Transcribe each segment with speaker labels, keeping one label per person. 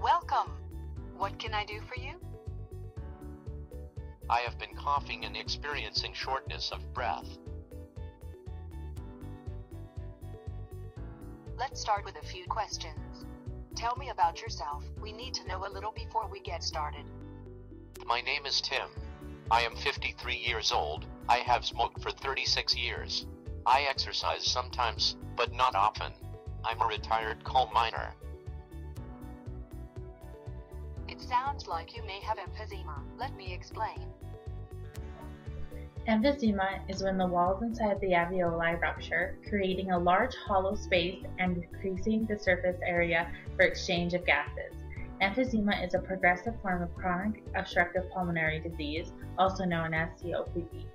Speaker 1: Welcome. What can I do for you?
Speaker 2: I have been coughing and experiencing shortness of breath.
Speaker 1: Let's start with a few questions. Tell me about yourself. We need to know a little before we get started.
Speaker 2: My name is Tim. I am 53 years old. I have smoked for 36 years. I exercise sometimes, but not often. I'm a retired coal miner.
Speaker 1: It sounds like you may have emphysema. Let me explain.
Speaker 3: Emphysema is when the walls inside the alveoli rupture, creating a large hollow space and decreasing the surface area for exchange of gases. Emphysema is a progressive form of chronic obstructive pulmonary disease, also known as COPD.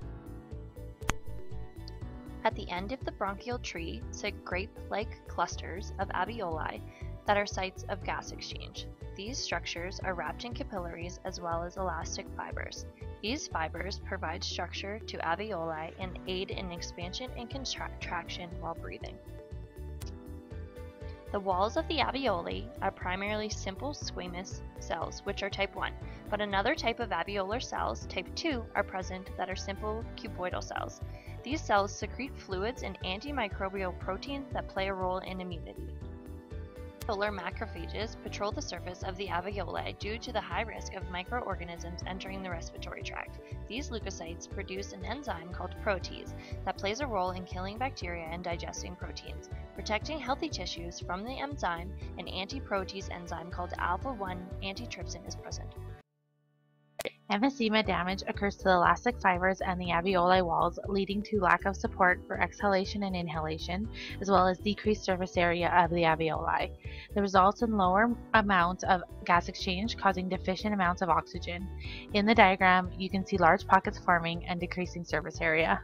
Speaker 4: At the end of the bronchial tree sit grape-like clusters of alveoli that are sites of gas exchange. These structures are wrapped in capillaries as well as elastic fibers. These fibers provide structure to alveoli and aid in expansion and contraction while breathing. The walls of the alveoli are primarily simple squamous cells, which are type 1, but another type of alveolar cells, type 2, are present that are simple cuboidal cells. These cells secrete fluids and antimicrobial proteins that play a role in immunity. Alveolar macrophages patrol the surface of the alveoli due to the high risk of microorganisms entering the respiratory tract. These leukocytes produce an enzyme called protease that plays a role in killing bacteria and digesting proteins. Protecting healthy tissues from the enzyme, an anti-protease enzyme called alpha-1 antitrypsin is present.
Speaker 3: Emphysema damage occurs to the elastic fibers and the alveoli walls, leading to lack of support for exhalation and inhalation, as well as decreased surface area of the alveoli. The results in lower amounts of gas exchange, causing deficient amounts of oxygen. In the diagram, you can see large pockets forming and decreasing surface area.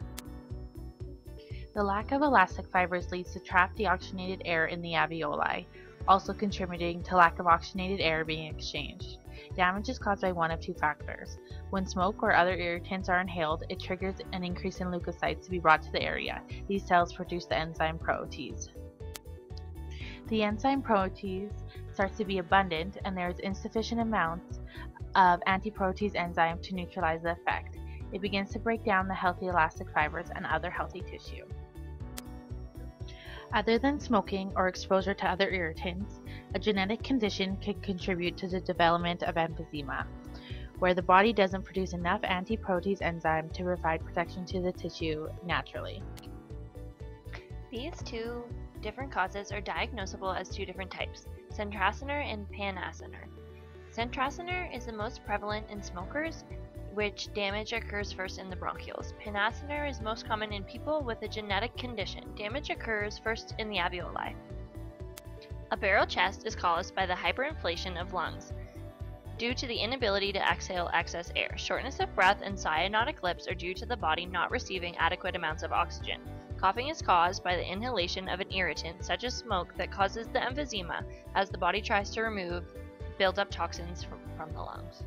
Speaker 3: The lack of elastic fibers leads to trapped deoxygenated air in the alveoli, also contributing to lack of oxygenated air being exchanged. Damage is caused by one of two factors. When smoke or other irritants are inhaled, it triggers an increase in leukocytes to be brought to the area. These cells produce the enzyme protease. The enzyme protease starts to be abundant, and there is insufficient amounts of antiprotease enzyme to neutralize the effect. It begins to break down the healthy elastic fibers and other healthy tissue. Other than smoking or exposure to other irritants, a genetic condition can contribute to the development of emphysema, where the body doesn't produce enough antiprotease enzyme to provide protection to the tissue naturally.
Speaker 4: These two different causes are diagnosable as two different types, centracinor and panacinor. Centracinor is the most prevalent in smokers, which damage occurs first in the bronchioles. Panacinor is most common in people with a genetic condition. Damage occurs first in the alveoli. A barrel chest is caused by the hyperinflation of lungs due to the inability to exhale excess air. Shortness of breath and cyanotic lips are due to the body not receiving adequate amounts of oxygen. Coughing is caused by the inhalation of an irritant, such as smoke, that causes the emphysema as the body tries to remove build-up toxins from the lungs.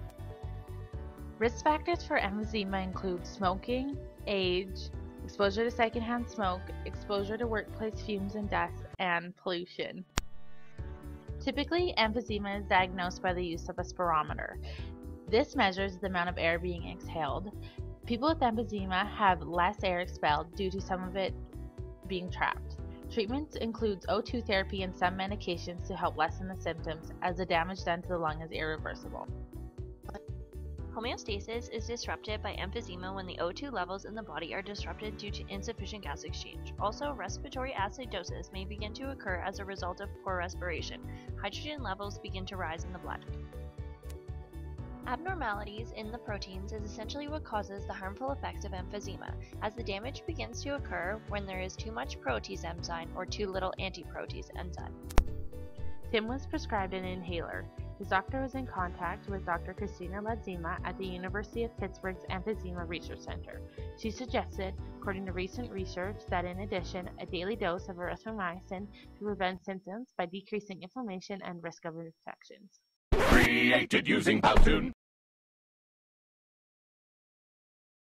Speaker 3: Risk factors for emphysema include smoking, age, exposure to secondhand smoke, exposure to workplace fumes and dust, and pollution. Typically, emphysema is diagnosed by the use of a spirometer. This measures the amount of air being exhaled. People with emphysema have less air expelled due to some of it being trapped. Treatments includes O2 therapy and some medications to help lessen the symptoms, as the damage done to the lung is irreversible.
Speaker 4: Homeostasis is disrupted by emphysema when the O2 levels in the body are disrupted due to insufficient gas exchange. Also, respiratory acidosis may begin to occur as a result of poor respiration. Hydrogen levels begin to rise in the blood. Abnormalities in the proteins is essentially what causes the harmful effects of emphysema, as the damage begins to occur when there is too much protease enzyme or too little antiprotease enzyme.
Speaker 3: Tim was prescribed an inhaler. His doctor was in contact with Dr. Christina Ladzima at the University of Pittsburgh's Emphysema Research Center. She suggested, according to recent research, that in addition, a daily dose of erythromycin to prevent symptoms by decreasing inflammation and risk of infections.
Speaker 5: Created using Powtoon.